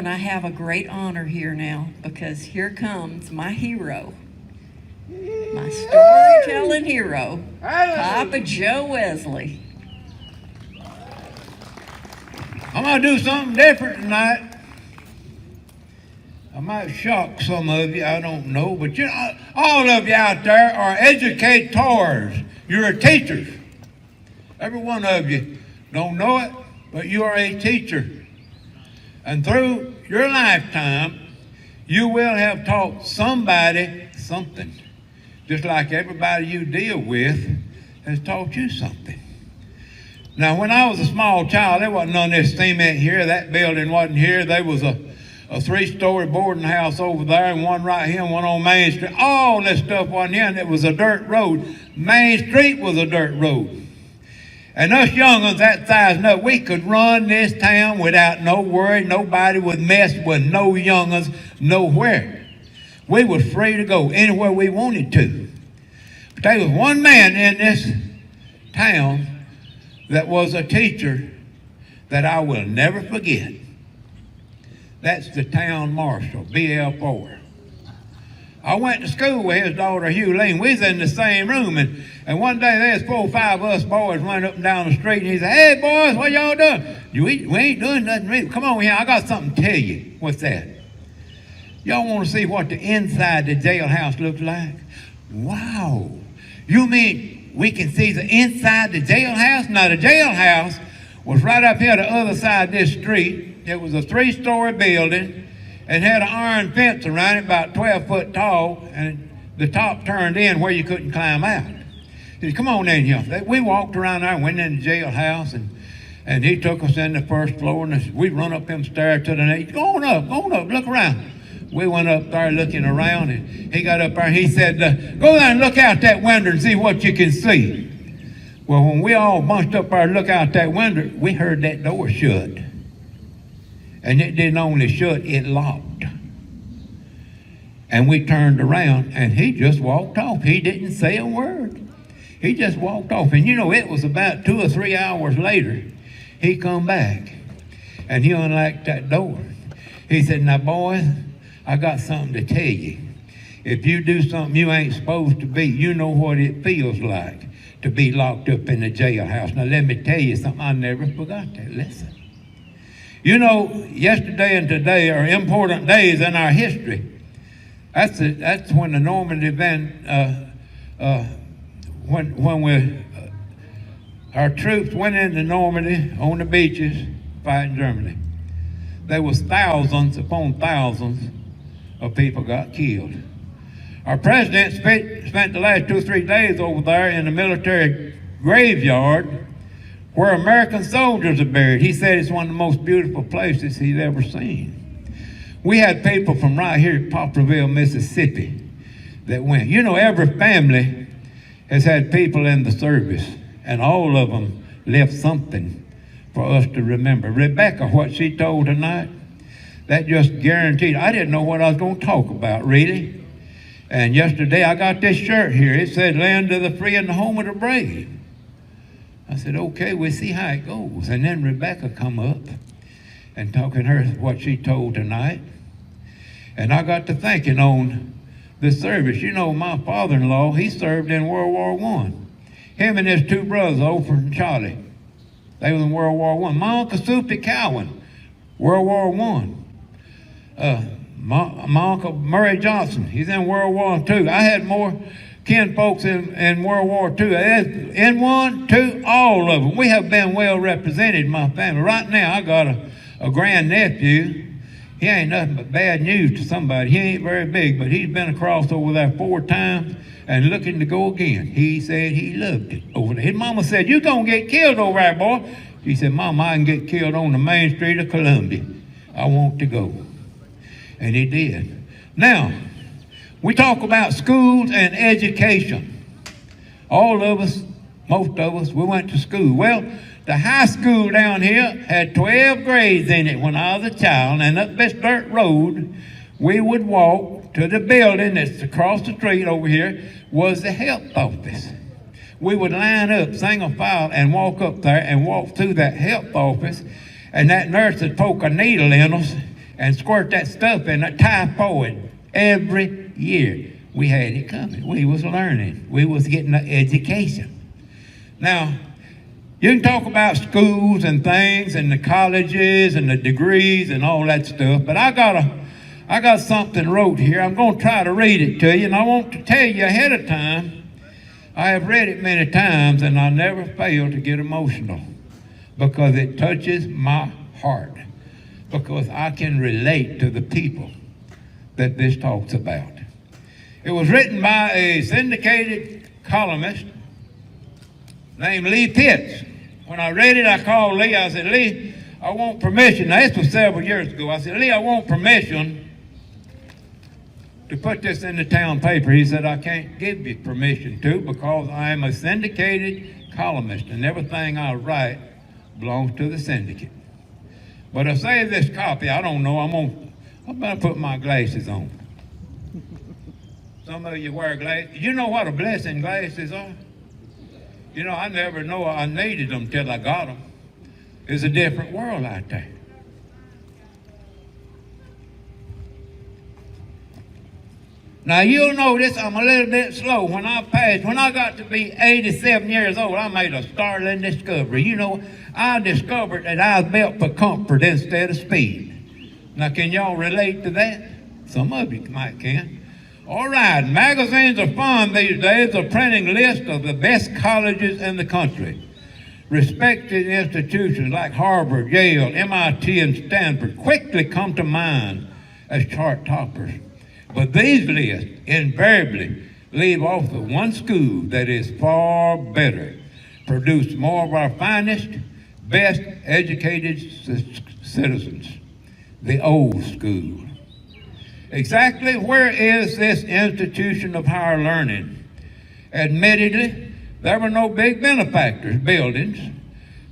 and I have a great honor here now because here comes my hero, my storytelling hero, Papa Joe Wesley. I'm going to do something different tonight. I might shock some of you, I don't know, but you know, all of you out there are educators. You're teachers. Every one of you don't know it, but you are a teacher. And through your lifetime, you will have taught somebody something, just like everybody you deal with has taught you something. Now, when I was a small child, there wasn't none of this cement here. That building wasn't here. There was a 3-story boarding house over there, and one right here, and one on Main Street. All this stuff wasn't here, and it was a dirt road. Main Street was a dirt road. And us young ones that size, no, we could run this town without no worry. Nobody would mess with no young ones nowhere. We was free to go anywhere we wanted to. But there was one man in this town that was a teacher that I will never forget. That's the town marshal, BL4. I went to school with his daughter, Jubilee. We was in the same room, and one day there's 4 or 5 of us boys running up and down the street, and he said, "Hey, boys, what y'all doing?" We ain't doing nothing really. Come on here, I got something to tell you. What's that? Y'all want to see what the inside of the jailhouse looks like? Wow. You mean we can see the inside of the jailhouse? Now, the jailhouse was right up here the other side of this street. It was a 3-story building and had an iron fence around it about 12 foot tall, and the top turned in where you couldn't climb out. He said, "Come on in here." We walked around there and went in the jailhouse, and he took us in the first floor, and we run up them stairs to the next. Go on up, look around. We went up there looking around, and he got up there and he said, "Go there and look out that window and see what you can see." Well, when we all bunched up there and looked out that window, we heard that door shut. And it didn't only shut, it locked. And we turned around, and he just walked off. He didn't say a word. He just walked off. And you know, it was about 2 or 3 hours later, he come back, and he unlocked that door. He said, "Now, boys, I got something to tell you. If you do something you ain't supposed to be, you know what it feels like to be locked up in a jailhouse. Now, let me tell you something. I never forgot that. Listen. You know, yesterday and today are important days in our history. That's when the Normandy event, our troops went into Normandy on the beaches fighting Germany. There was thousands upon thousands of people got killed. Our president spent the last 2 or 3 days over there in the military graveyard where American soldiers are buried. He said it's one of the most beautiful places he's ever seen. We had people from right here at Poplarville, Mississippi that went. You know, every family has had people in the service, and all of them left something for us to remember. Rebecca, what she told tonight, that just guaranteed. I didn't know what I was going to talk about, really. And yesterday I got this shirt here. It said, "Land of the free and the home of the brave." I said, "Okay, we'll see how it goes." And then Rebecca come up and talking her what she told tonight. And I got to thinking on this service. You know, my father-in-law, he served in World War I. Him and his 2 brothers, Oprah and Charlie, they was in World War I. My Uncle Soupy Cowan, World War I. My Uncle Murray Johnson, he's in World War II. I had more kin folks in World War II. In 1, 2, all of them. We have been well represented in my family. Right now, I got a grandnephew. He ain't nothing but bad news to somebody. He ain't very big, but he's been across over there 4 times and looking to go again. He said he loved it over there. His mama said, "You gonna get killed over there, boy." He said, "Mama, I can get killed on the main street of Columbia. I want to go." And he did. Now, we talk about schools and education. All of us, most of us, we went to school. Well, the high school down here had 12 grades in it when I was a child, and up this dirt road, we would walk to the building that's across the street over here, was the health office. We would line up, single file, and walk up there and walk through that health office, and that nurse would poke a needle in us, and squirt that stuff in a typhoid every year. We had it coming. We was learning. We was getting an education. Now, you can talk about schools and things and the colleges and the degrees and all that stuff, but I got something wrote here. I'm going to try to read it to you, and I want to tell you ahead of time. I have read it many times, and I never fail to get emotional because it touches my heart, because I can relate to the people that this talks about. It was written by a syndicated columnist named Lee Pitts. When I read it, I called Lee. I said, Lee, I want permission. Now, this was several years ago. I said, Lee, I want permission to put this in the town paper. He said, I can't give you permission to because I am a syndicated columnist, and everything I write belongs to the syndicate. But I saved this copy. I don't know. I'm going to put my glasses on. Some of you wear glasses. You know what a blessing glasses are? You know, I never know I needed them till I got them. It's a different world out there. Now, you'll notice I'm a little bit slow. When I got to be 87 years old, I made a startling discovery. You know, I discovered that I was built for comfort instead of speed. Now, can y'all relate to that? Some of you might can. All right, magazines are fun these days of printing lists of the best colleges in the country. Respected institutions like Harvard, Yale, MIT, and Stanford quickly come to mind as chart toppers. But these lists invariably leave off the one school that is far better, produce more of our finest, best educated citizens, the old school. Exactly where is this institution of higher learning? Admittedly, there were no big benefactors, buildings,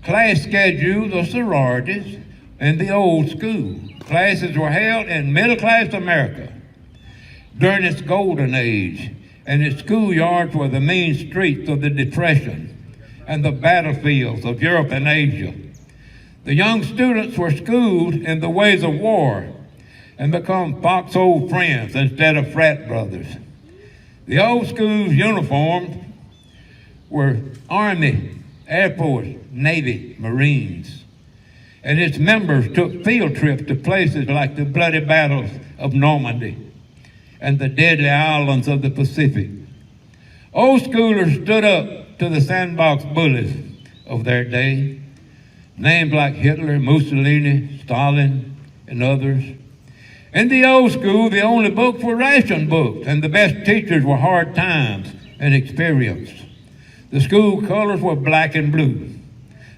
class schedules, or sororities in the old school. Classes were held in middle-class America during its golden age, and its schoolyards were the mean streets of the Depression and the battlefields of Europe and Asia. The young students were schooled in the ways of war and become foxhole friends instead of frat brothers. The old school's uniforms were Army, Air Force, Navy, Marines, and its members took field trips to places like the bloody battles of Normandy and the deadly islands of the Pacific. Old schoolers stood up to the sandbox bullies of their day, names like Hitler, Mussolini, Stalin, and others. In the old school, the only books were ration books, and the best teachers were hard times and experience. The school colors were black and blue.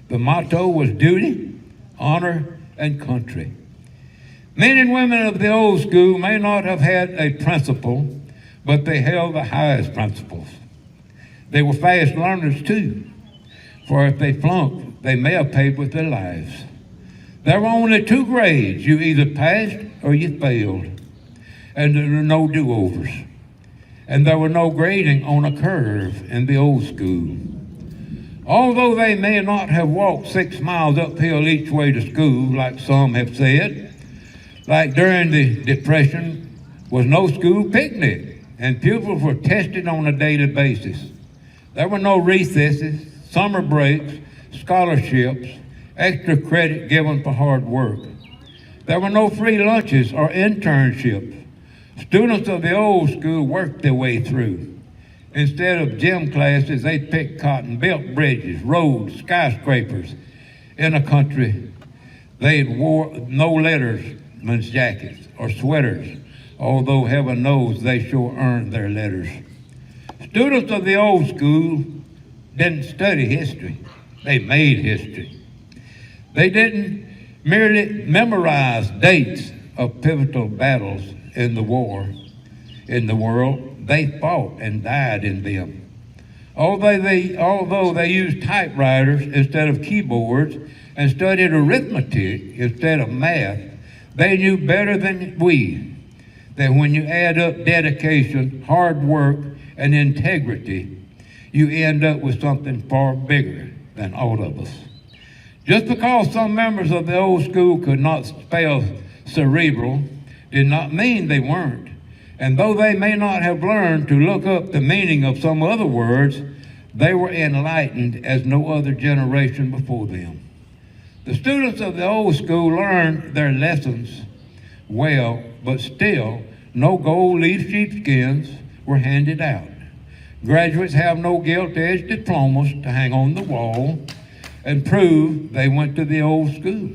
The motto was duty, honor, and country. Men and women of the old school may not have had a principle, but they held the highest principles. They were fast learners too, for if they flunked, they may have paid with their lives. There were only two grades. You either passed or you failed. And there were no do-overs. And there were no grading on a curve in the old school. Although they may not have walked 6 miles uphill each way to school, like some have said, like during the Depression was no school picnic, and pupils were tested on a daily basis. There were no recesses, summer breaks, scholarships, extra credit given for hard work. There were no free lunches or internships. Students of the old school worked their way through. Instead of gym classes, they picked cotton, built bridges, roads, skyscrapers. In a country, they wore no letterman's jackets or sweaters, although heaven knows they sure earned their letters. Students of the old school didn't study history. They made history. They didn't merely memorize dates of pivotal battles in the world. They fought and died in them. Although they used typewriters instead of keyboards and studied arithmetic instead of math, they knew better than we that when you add up dedication, hard work, and integrity, you end up with something far bigger than all of us. Just because some members of the old school could not spell cerebral did not mean they weren't. And though they may not have learned to look up the meaning of some other words, they were enlightened as no other generation before them. The students of the old school learned their lessons well, but still, no gold leaf sheepskins were handed out. Graduates have no gilt-edged diplomas to hang on the wall and prove they went to the old school.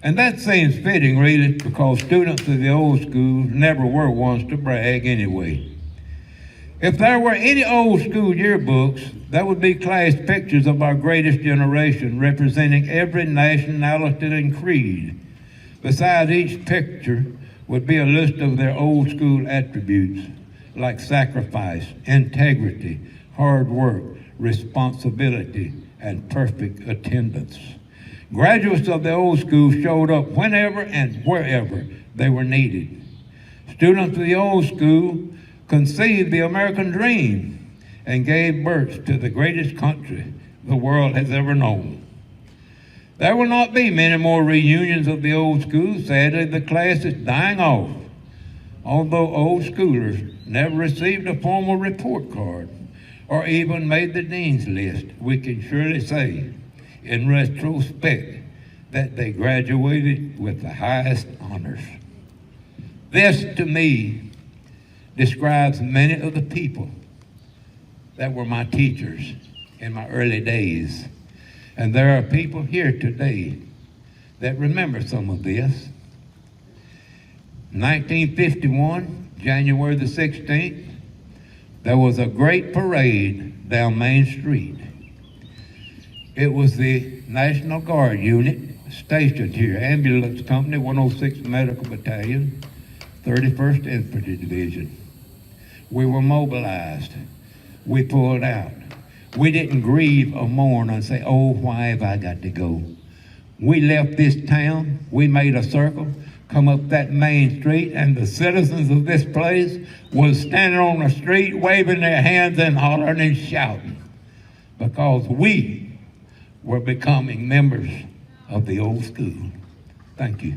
And that seems fitting, really, because students of the old school never were ones to brag anyway. If there were any old school yearbooks, that would be class pictures of our greatest generation, representing every nationality and creed. Beside each picture would be a list of their old school attributes, like sacrifice, integrity, hard work, responsibility, and perfect attendance. Graduates of the old school showed up whenever and wherever they were needed. Students of the old school conceived the American dream and gave birth to the greatest country the world has ever known. There will not be many more reunions of the old school. Sadly, the class is dying off. Although old schoolers never received a formal report card or even made the dean's list, we can surely say, in retrospect, that they graduated with the highest honors. This, to me, describes many of the people that were my teachers in my early days. And there are people here today that remember some of this. 1951, January the 16th, there was a great parade down Main Street. It was the National Guard unit stationed here, Ambulance Company, 106th Medical Battalion, 31st Infantry Division. We were mobilized. We pulled out. We didn't grieve or mourn and say, oh, why have I got to go? We left this town, we made a circle, come up that main street, and the citizens of this place was standing on the street waving their hands and hollering and shouting because we were becoming members of the old school. Thank you.